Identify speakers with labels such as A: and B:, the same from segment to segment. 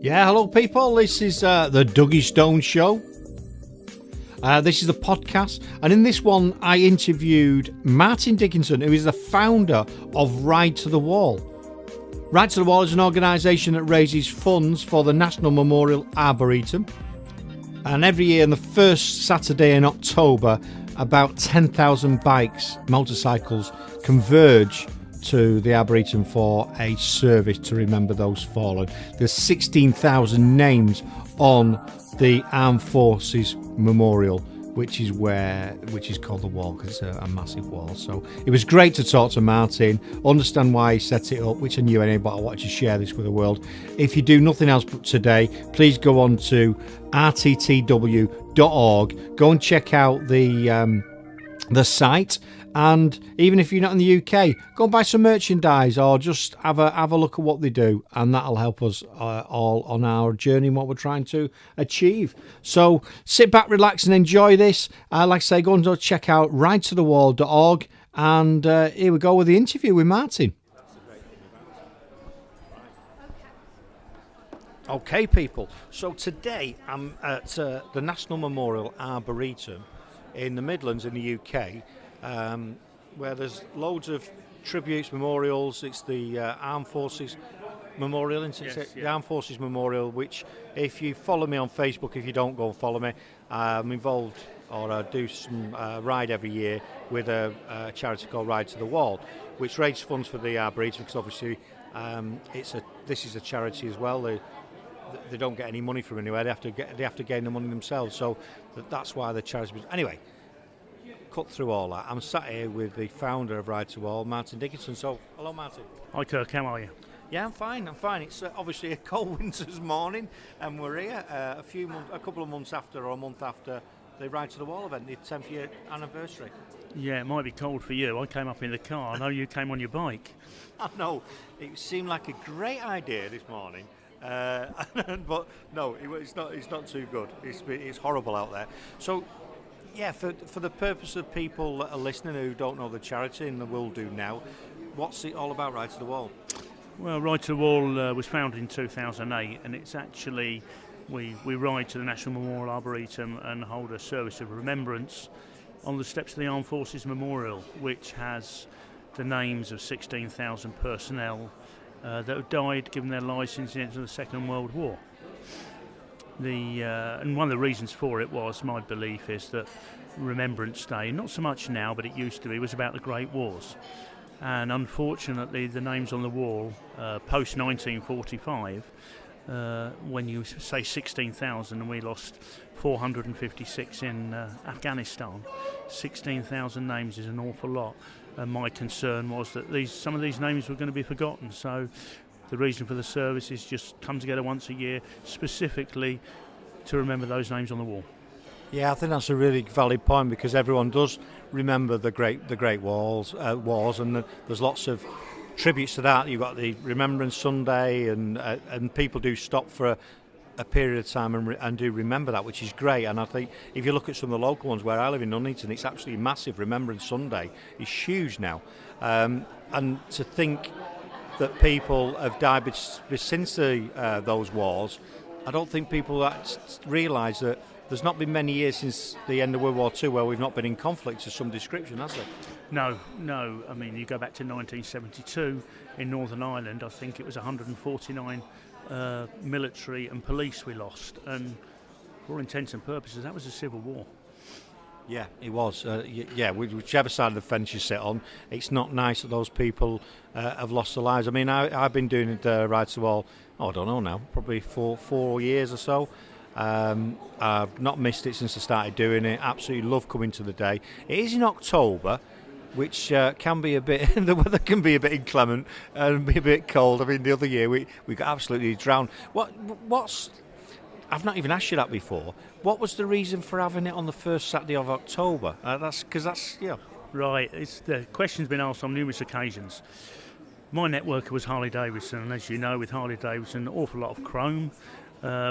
A: Yeah, hello people, this is the Dougie Stone Show. This is the podcast, and in this one I interviewed Martin Dickinson, who is the founder of Ride to the Wall. Ride to the Wall is an organisation that raises funds for the National Memorial Arboretum, and every year on the first Saturday in October about 10,000 bikes, motorcycles converge to the Arboretum for a service to remember those fallen. There's 16,000 names on the Armed Forces Memorial, which is called the Wall, because it's a massive wall. So it was great to talk to Martin, understand why he set it up, which I knew anyway, but I wanted to share this with the world. If you do nothing else today, please go on to RTTW.org, go and check out the site. And even if you're not in the UK, go and buy some merchandise or just have a look at what they do, and that'll help us all on our journey and what we're trying to achieve. So sit back, relax and enjoy this. Like I say, go and check out ridetothewall.org, and here we go with the interview with Martin. Okay people, so today I'm at the National Memorial Arboretum in the Midlands in the UK, where there's loads of tributes, memorials. It's the Armed Forces Memorial, isn't it? Yes, yeah. The Armed Forces Memorial, which if you follow me on Facebook, if you don't, go and follow me. I'm involved, or I do some ride every year with a charity called Ride to the Wall, which raises funds for the Arboretum, because obviously this is a charity as well. They don't get any money from anywhere. They have to gain the money themselves. So that's why the charity. Anyway, cut through all that. I'm sat here with the founder of Ride to Wall, Martin Dickinson. So, hello, Martin.
B: Hi, Kirk. How are you?
A: Yeah, I'm fine. It's obviously a cold winter's morning, and we're here a couple of months after, or a month after the Ride to the Wall event, the 10th year anniversary.
B: Yeah, it might be cold for you. I came up in the car. I know you came on your bike.
A: I know. It seemed like a great idea this morning. But no, it's not too good. It's horrible out there. So, yeah, for the purpose of people that are listening who don't know the charity, and they will do now, what's it all about, Ride to the Wall?
B: Well, Ride to the Wall was founded in 2008, and it's actually, we ride to the National Memorial Arboretum and hold a service of remembrance on the steps of the Armed Forces Memorial, which has the names of 16,000 personnel that have died, given their lives since the end of the Second World War. And one of the reasons for it was, my belief is that Remembrance Day, not so much now, but it used to be, was about the Great Wars. And unfortunately, the names on the wall, post 1945, when you say 16,000, and we lost 456 in Afghanistan, 16,000 names is an awful lot. And my concern was that some of these names were going to be forgotten. So the reason for the service is just come together once a year, specifically to remember those names on the wall.
A: Yeah, I think that's a really valid point, because everyone does remember the great wars, and there's lots of tributes to that. You've got the Remembrance Sunday, and people do stop for a period of time and do remember that, which is great. And I think if you look at some of the local ones where I live in Nuneaton, it's absolutely massive. Remembrance Sunday is huge now, and to think that people have died since those wars, I don't think people realise that there's not been many years since the end of World War II where we've not been in conflict of some description, has there?
B: No. I mean, you go back to 1972 in Northern Ireland, I think it was 149 military and police we lost, and for all intents and purposes that was a civil war.
A: Yeah, it was. Whichever side of the fence you sit on, it's not nice that those people have lost their lives. I mean, I've been doing Ride to the Wall, I don't know now, probably 4 years or so. I've not missed it since I started doing it. Absolutely love coming to the day. It is in October, which can be a bit, the weather can be a bit inclement and be a bit cold. I mean, the other year we got absolutely drowned. I've not even asked you that before. What was the reason for having it on the first Saturday of October?
B: Right, the question's been asked on numerous occasions. My networker was Harley Davidson, and as you know, with Harley Davidson, an awful lot of chrome.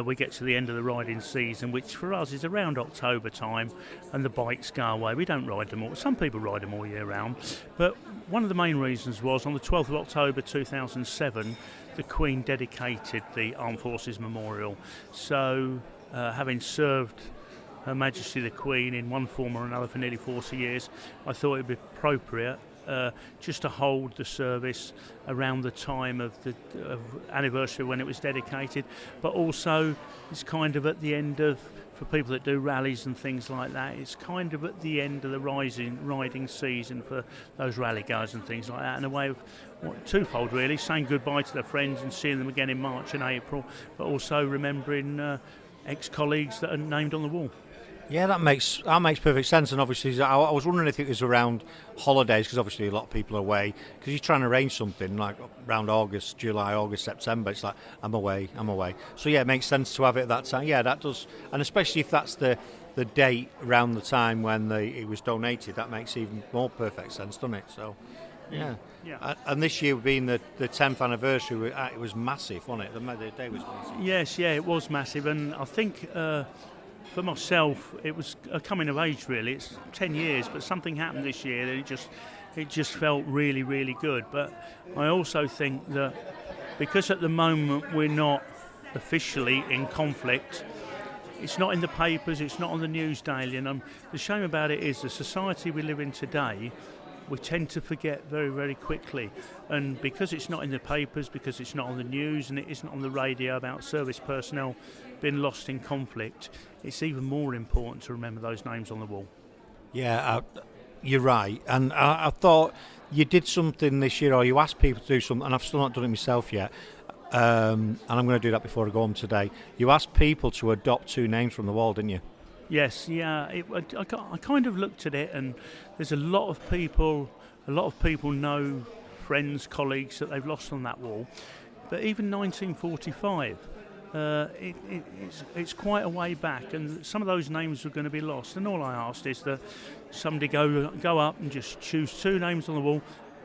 B: we get to the end of the riding season, which for us is around October time, and the bikes go away. We don't ride them all. Some people ride them all year round, but one of the main reasons was on the 12th of October 2007, the Queen dedicated the Armed Forces Memorial. So, having served Her Majesty the Queen in one form or another for nearly 40 years, I thought it would be appropriate just to hold the service around the time of the anniversary when it was dedicated, but also it's kind of at the end of, for people that do rallies and things like that, it's kind of at the end of the riding season for those rally goers and things like that, and a way of twofold really, saying goodbye to their friends and seeing them again in March and April, but also remembering ex-colleagues that are named on the wall.
A: Yeah, that makes perfect sense. And obviously, I was wondering if it was around holidays, because obviously a lot of people are away. Because you're trying to arrange something like around July, August, September. It's like I'm away. So yeah, it makes sense to have it at that time. Yeah, that does, and especially if that's the date around the time when it was donated, that makes even more perfect sense, doesn't it? So. Yeah. And this year being the 10th anniversary, it was massive, wasn't it? The day was massive.
B: Yes, yeah, it was massive, and I think for myself, it was a coming of age. Really, it's 10 years, but something happened this year that it just felt really, really good. But I also think that because at the moment we're not officially in conflict, it's not in the papers, it's not on the news daily, and the shame about it is the society we live in today, we tend to forget very, very quickly. And because it's not in the papers, because it's not on the news, and it isn't on the radio about service personnel being lost in conflict, it's even more important to remember those names on the wall.
A: Yeah, you're right. And I thought you did something this year, or you asked people to do something, and I've still not done it myself yet. And I'm going to do that before I go home today. You asked people to adopt 2 names from the wall, didn't you?
B: Yes, yeah. I kind of looked at it, and there's a lot of people know friends, colleagues that they've lost on that wall. But even 1945, it's quite a way back, and some of those names are going to be lost. And all I asked is that somebody go up and just choose 2 names on the wall,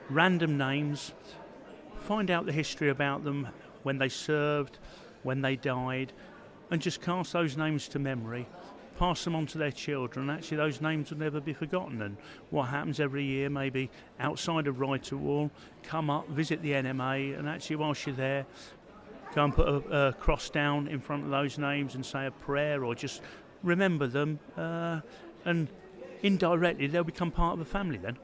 B: random names, find out the history about them, when they served, when they died, and just cast those names to memory, pass them on to their children. Actually, those names will never be forgotten. And what happens every year, maybe outside of Ride to Wall, come up, visit the NMA, and actually whilst you're there, go and put a cross down in front of those names and say a prayer, or just remember them, and indirectly they'll become part of the family then.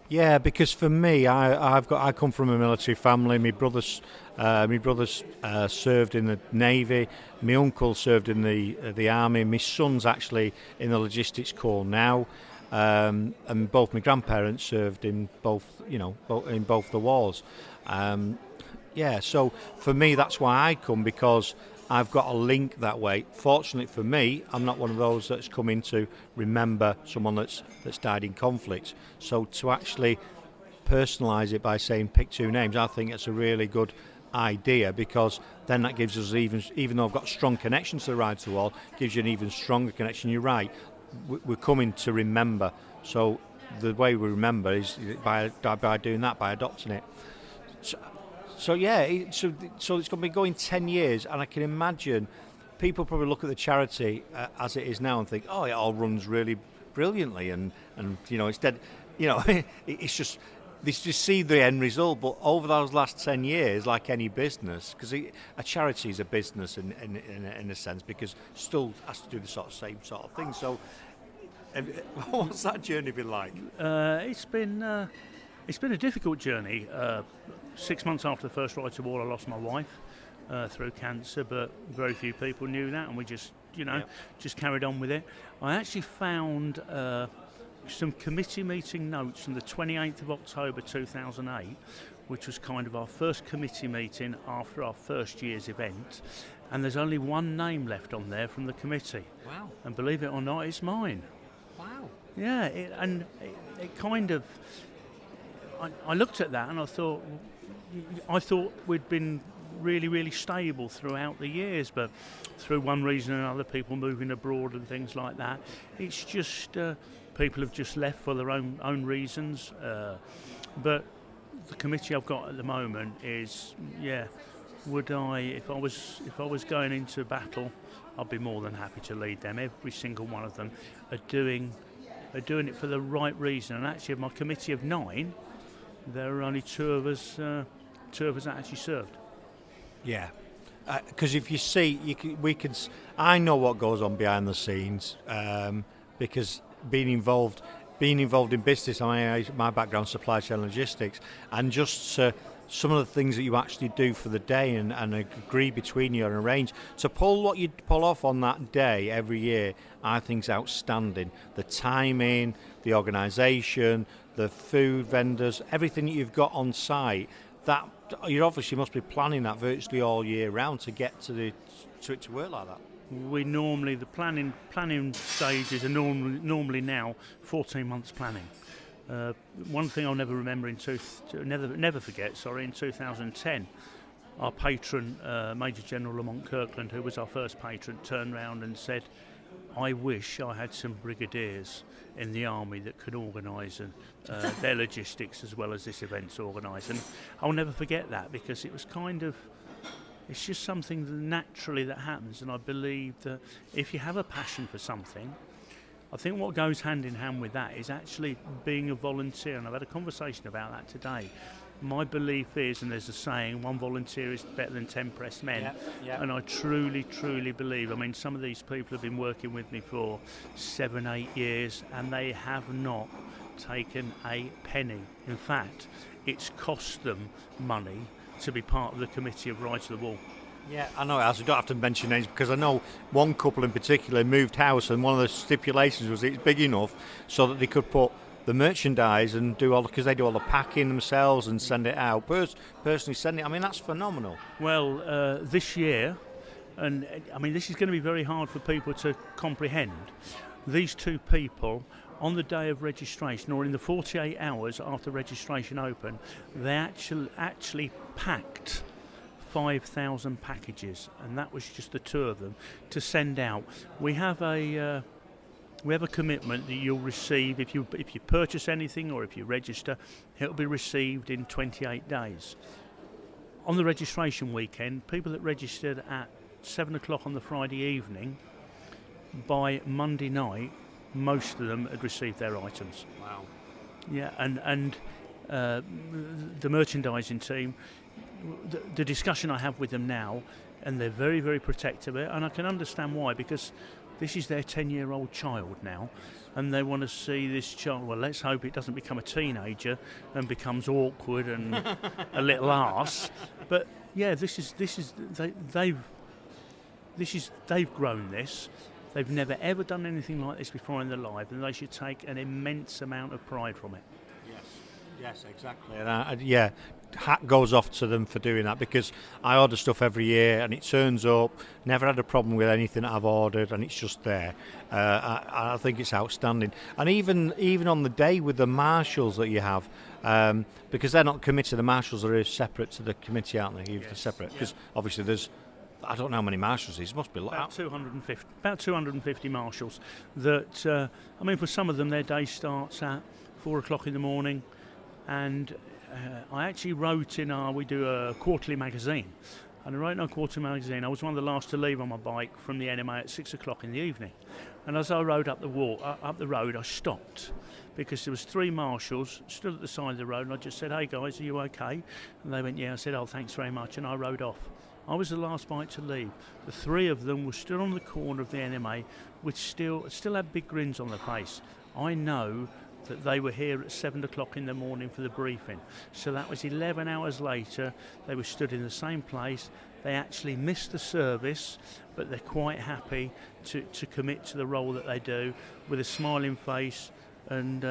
A: Yeah, because for me, I come from a military family. My brothers served in the Navy. My uncle served in the Army. My son's actually in the Logistics Corps now, and both my grandparents served in both the wars. Yeah, so for me, that's why I come, because I've got a link that way. Fortunately for me, I'm not one of those that's come in to remember someone that's died in conflict. So to actually personalise it by saying pick 2 names, I think it's a really good idea, because then that gives us even though I've got strong connections to the Ride to Wall, gives you an even stronger connection. You're right, we're coming to remember. So the way we remember is by doing that, by adopting it. So yeah, so it's going to be going 10 years, and I can imagine people probably look at the charity as it is now and think, oh, it all runs really brilliantly, and it's dead. It's just they just see the end result. But over those last 10 years, like any business, because a charity is a business in a sense, because still has to do the same sort of thing. So, what's that journey been like?
B: It's been a difficult journey. 6 months after the first Ride to Wall, I lost my wife through cancer, but very few people knew that, and we just carried on with it. I actually found some committee meeting notes from the 28th of October 2008, which was kind of our first committee meeting after our first year's event, and there's only 1 name left on there from the committee.
A: Wow. And
B: believe it or not, it's mine.
A: Wow.
B: Yeah, it kind of... I looked at that and I thought we'd been really, really stable throughout the years, but through one reason or another, people moving abroad and things like that, it's just people have just left for their own reasons. But the committee I've got at the moment is, would I, if I was going into battle, I'd be more than happy to lead them. Every single one of them are doing it for the right reason. And actually, of my committee of 9, there are only 2 of us that actually served.
A: Yeah, because if you see, I know what goes on behind the scenes, because being involved in business, my background supply chain logistics, and just some of the things that you actually do for the day and agree between you and arrange to pull what you pull off on that day every year, I think is outstanding. The timing, the organisation, the food vendors, everything that you've got on site, that you obviously must be planning that virtually all year round to get to it to work like that.
B: We normally, the planning stages are normally now 14 months planning. One thing I'll never forget, in 2010, our patron, Major General Lamont Kirkland, who was our first patron, turned round and said, I wish I had some brigadiers in the army that could organise their logistics as well as this event's organised. And I'll never forget that, because it was it's just something that happens. And I believe that if you have a passion for something, I think what goes hand in hand with that is actually being a volunteer. And I've had a conversation about that today. My belief is, and there's a saying, 1 volunteer is better than 10 pressed men. Yep. And I truly, truly believe, some of these people have been working with me for 7, 8 years, and they have not taken a penny. In fact, it's cost them money to be part of the committee of Ride to the Wall.
A: Yeah, I know it has. You don't have to mention names, because I know one couple in particular moved house, and one of the stipulations was it's big enough so that they could put the merchandise and because they do all the packing themselves and send it out. Personally send it. That's phenomenal.
B: Well, this year, and this is going to be very hard for people to comprehend. These 2 people, on the day of registration, or in the 48 hours after registration opened, they actually packed 5,000 packages, and that was just the 2 of them to send out. We have a commitment that you'll receive if you purchase anything or if you register. It'll be received in 28 days. On the registration weekend, people that registered at 7 o'clock on the Friday evening, by Monday night, most of them had received their items.
A: Wow.
B: Yeah, and the merchandising team, the discussion I have with them now, and they're very, very protective of it, and I can understand why, because this is their 10-year-old child now, and they want to see this child. Well, let's hope it doesn't become a teenager and becomes awkward and a little arse. But yeah, they've grown this. They've never ever done anything like this before in their life, and they should take an immense amount of pride from it.
A: Yes, exactly. And hat goes off to them for doing that, because I order stuff every year and it turns up. Never had a problem with anything that I've ordered, and it's just there. I think it's outstanding. And even on the day with the marshals that you have, because they're not committed, the marshals are separate to the committee, aren't they? Yes. Separate, because obviously there's, I don't know how many marshals there must be.
B: About 250 marshals. That for some of them, their day starts at 4 o'clock in the morning, and I actually wrote we do a quarterly magazine, and I wrote in our quarterly magazine, I was one of the last to leave on my bike from the NMA at 6 o'clock in the evening, and as I rode up the road, I stopped, because there was 3 marshals stood at the side of the road, and I just said, hey guys, are you okay? And they went, yeah. I said, oh, thanks very much, and I rode off. I was the last bike to leave. The 3 of them were still on the corner of the NMA, which still had big grins on their face. I know that they were here at 7 o'clock in the morning for the briefing. So that was 11 hours later. They were stood in the same place. They actually missed the service, but they're quite happy to commit to the role that they do with a smiling face. And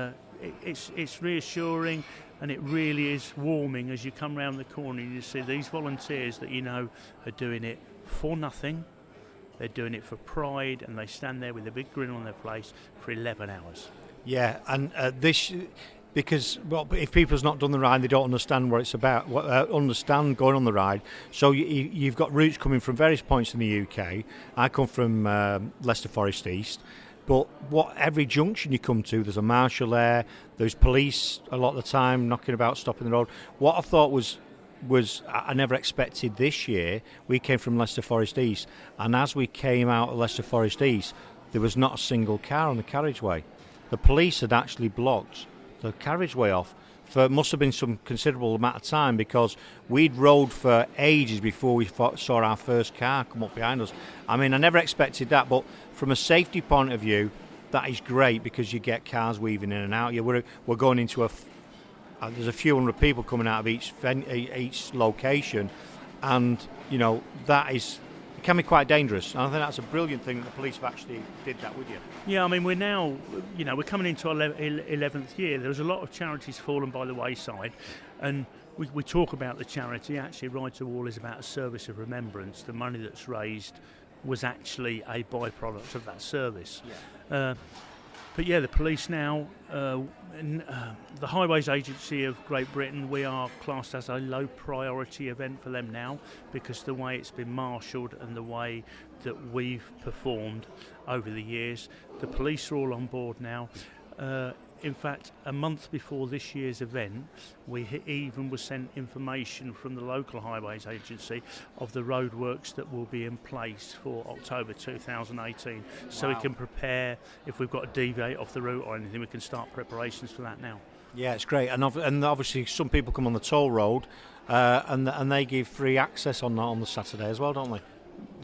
B: it's reassuring, and it really is warming as you come round the corner and you see these volunteers that you know are doing it for nothing. They're doing it for pride, and they stand there with a big grin on their face for 11 hours.
A: Yeah, and because if people's not done the ride, they don't understand what it's about, understand going on the ride. So you've got routes coming from various points in the UK. I come from Leicester Forest East, but every junction you come to, there's a marshal there, there's police a lot of the time knocking about, stopping the road. What I thought was I never expected this year. We came from Leicester Forest East, and as we came out of Leicester Forest East, there was not a single car on the carriageway. The police had actually blocked the carriageway off for must have been some considerable amount of time, because we'd rode for ages before we saw our first car come up behind us. I mean, I never expected that, but from a safety point of view, that is great, because you get cars weaving in and out. Yeah, we're going into there's a few hundred people coming out of each location, and you know it can be quite dangerous. And I think that's a brilliant thing that the police have actually did that with you.
B: Yeah, I mean, we're now, we're coming into our 11th year. There's a lot of charities fallen by the wayside, and we talk about the charity. Actually, Ride to the Wall is about a service of remembrance. The money that's raised was actually a byproduct of that service. Yeah. But yeah, the police now, the Highways Agency of Great Britain, we are classed as a low priority event for them now, because the way it's been marshalled and the way that we've performed over the years. The police are all on board now. In fact, a month before this year's event, we even was sent information from the local highways agency of the roadworks that will be in place for October 2018. So we can prepare, if we've got to deviate off the route or anything, we can start preparations for that now.
A: Yeah, it's great. And obviously some people come on the toll road and they give free access on the Saturday as well, don't they?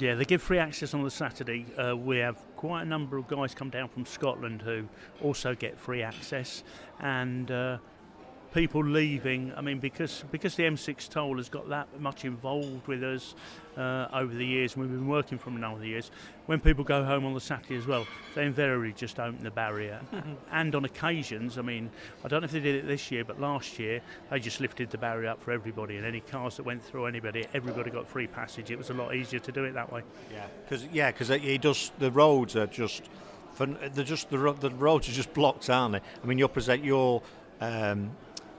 B: Yeah, they give free access on the Saturday. We have quite a number of guys come down from Scotland who also get free access, and people leaving. I mean, because the M6 toll has got that much involved with us over the years, and we've been working from a number of years. When people go home on the Saturday as well, they invariably just open the barrier. And on occasions, I mean, I don't know if they did it this year, but last year they just lifted the barrier up for everybody, and any cars that went through everybody got free passage. It was a lot easier to do it that way.
A: Yeah, because the roads are just the roads are just blocked, aren't they? I mean, your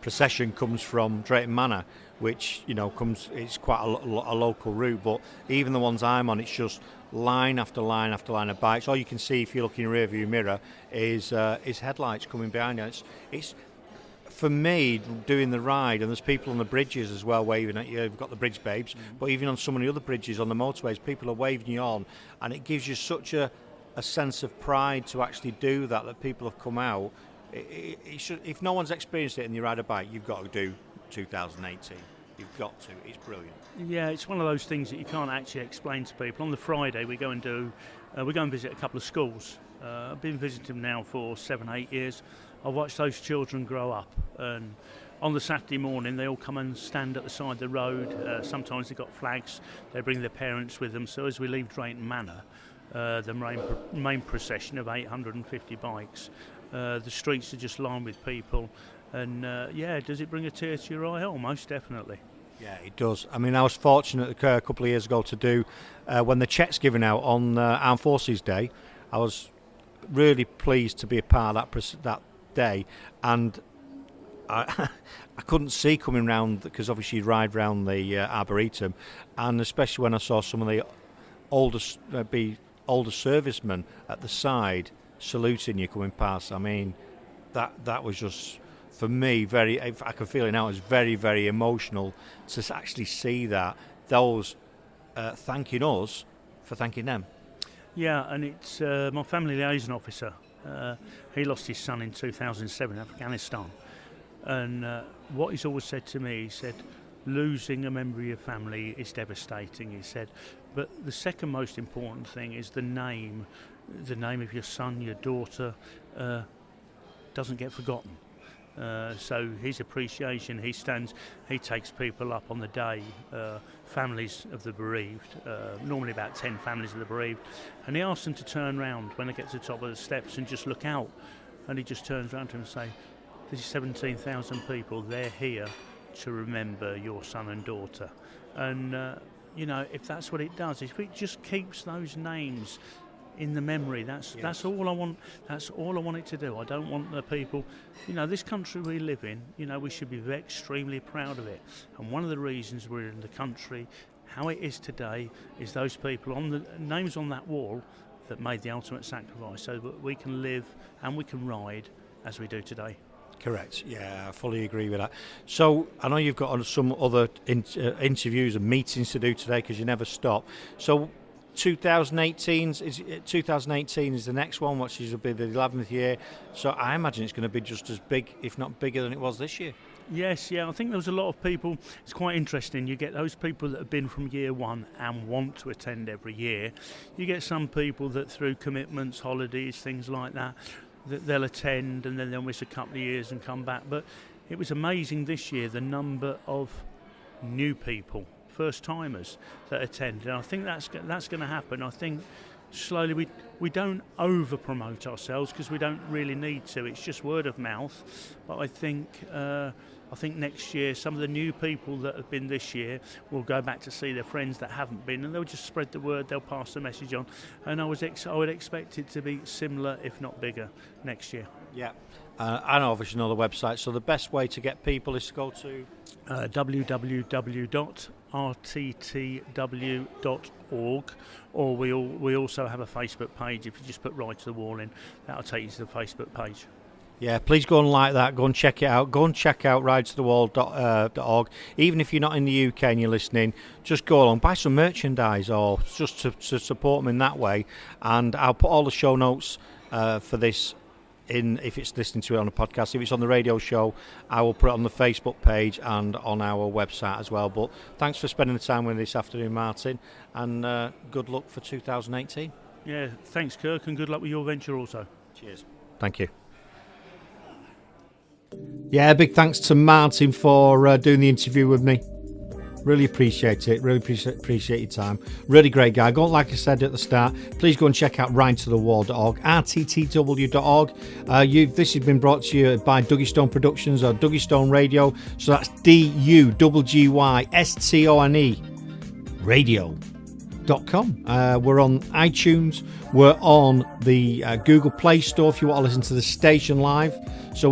A: procession comes from Drayton Manor, which it's quite a local route, but even the ones I'm on, it's just line after line after line of bikes. All you can see if you look in your rear view mirror is headlights coming behind you. It's for me doing the ride, and there's people on the bridges as well waving at you. You've got the bridge babes, but even on some of the other bridges on the motorways, people are waving you on, and it gives you such a sense of pride to actually do that people have come out. If no one's experienced it and you ride a bike, you've got to do 2018. You've got to. It's brilliant.
B: Yeah, it's one of those things that you can't actually explain to people. On the Friday, we go and visit a couple of schools. I've been visiting them now for 7-8 years. I've watched those children grow up, and on the Saturday morning they all come and stand at the side of the road. Sometimes they've got flags. They bring their parents with them. So as we leave Drayton Manor, the main procession of 850 bikes, the streets are just lined with people, and does it bring a tear to your eye? Oh, most definitely.
A: Yeah, it does. I mean, I was fortunate a couple of years ago to do when the check's given out on Armed Forces Day. I was really pleased to be a part of that day, and I couldn't see coming round, because obviously you ride round the Arboretum, and especially when I saw some of the older servicemen at the side saluting you coming past. I mean, that was just, for me, I can feel it now, it's very, very emotional to actually see those thanking us for thanking them.
B: Yeah, and it's my family liaison officer. He lost his son in 2007 in Afghanistan, and what he's always said to me, he said, losing a member of your family is devastating, he said, but the second most important thing is the name of your son, your daughter, doesn't get forgotten. So his appreciation, he takes people up on the day, families of the bereaved, normally about 10 families of the bereaved, and he asks them to turn round when they get to the top of the steps and just look out, and he just turns around to them and say, this is 17,000 people, they're here to remember your son and daughter. And if that's what it does, if it just keeps those names in the memory, that's all I want. That's all I want it to do. I don't want the people, this country we live in, we should be extremely proud of it. And one of the reasons we're in the country how it is today is those people on the names on that wall that made the ultimate sacrifice, so that we can live and we can ride as we do today.
A: Correct. Yeah, I fully agree with that. So I know you've got some other interviews and meetings to do today because you never stop. So 2018 is the next one, which will be the 11th year. So I imagine it's going to be just as big, if not bigger, than it was this year.
B: Yes, yeah, I think there was a lot of people. It's quite interesting. You get those people that have been from year one and want to attend every year. You get some people that through commitments, holidays, things like that they'll attend and then they'll miss a couple of years and come back. But it was amazing this year, the number of new people, first timers that attend, and I think that's going to happen. I think slowly we don't over promote ourselves because we don't really need to. It's just word of mouth. But I think next year some of the new people that have been this year will go back to see their friends that haven't been, and they'll just spread the word. They'll pass the message on, and I would expect it to be similar, if not bigger, next year.
A: Yeah. And obviously know the website. So the best way to get people is to go to
B: www.rttw.org, or we also have a Facebook page. If you just put Ride to the Wall in, that'll take you to the Facebook page.
A: Yeah, please go and like that. Go and check it out. Go and check out ridetothewall.org. Even if you're not in the UK and you're listening, just go along, buy some merchandise or just to support them in that way. And I'll put all the show notes for this in, if it's listening to it on a podcast. If it's on the radio show, I will put it on the Facebook page and on our website as well. But thanks for spending the time with me this afternoon, Martin, and good luck for 2018.
B: Yeah, thanks, Kirk, and good luck with your venture also.
A: Cheers. Thank you. Yeah, big thanks to Martin for doing the interview with me. Really appreciate it. Really appreciate your time. Really great guy. Go, like I said at the start, please go and check out ridetothewall.org, rttw.org. This has been brought to you by Dougie Stone Productions or Dougie Stone Radio. So that's DUGGYSTONE radio.com. We're on iTunes. We're on the Google Play Store if you want to listen to the station live. So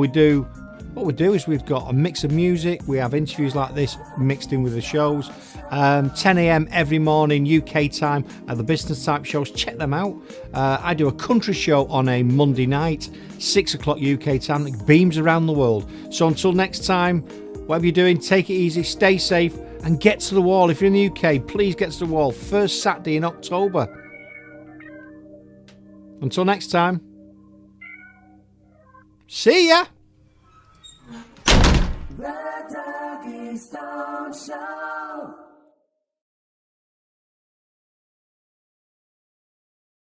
A: what we do is we've got a mix of music. We have interviews like this mixed in with the shows. 10 a.m. every morning UK time at the business type shows. Check them out. I do a country show on a Monday night, 6 o'clock UK time. It beams around the world. So until next time, whatever you're doing, take it easy, stay safe, and get to the wall. If you're in the UK, please get to the wall. First Saturday in October. Until next time, see ya!
C: The Dougie Stone Show.